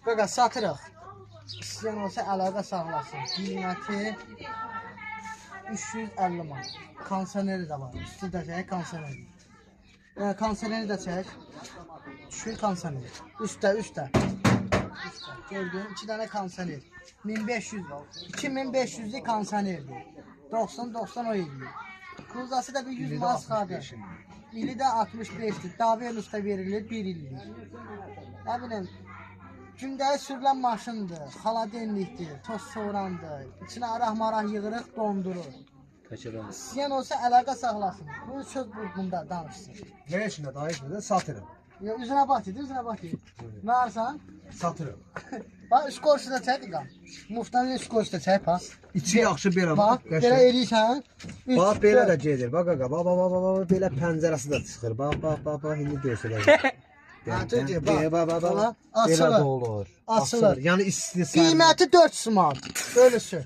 Qaqa satırıq. İstəyən olsa əlaqə saxlasın. Qiyməti 350 manat. Kondisioneri də var. Üstü də çək, kondisioneri. Yəni kondisioneri də çək. Düşür kondisioneri. Üstdə. Gördün, 2 dənə kondisioner. 1500 var. 2500'lük kondisionerdir. 90 o edir. Kruzası da bir 100 manat çıxardır. İli də 65'dir. Daverlus'ta verilir 1 illik. Nə bilim, gündəlik sürülən maşındır, xaladenlikdir, toz soğurandır. İçinə araq-maraq yığırıq, dondurur. İstəyən olsa əlaqə saxlasın. Bu söz bunda danışsın. Ne içinde dayı dedi? Satırım. Ya üzünə bax dedi, üzünə bax dedi. Nə arsan? Satırım. Bax, üst qorsu da çək qan. Muftanın üst qorsu da çək, bax. İçi yaxşı belə Bax, belə eləyirsən. Bax belə də gedir. Bax qaqa, bax belə pəncərəsi də çıxır. Bax, indi görsələr. Bax, Belə açılır. də olur. Açılır. Yəni isti Qiyməti 400 manat. Ölüsü.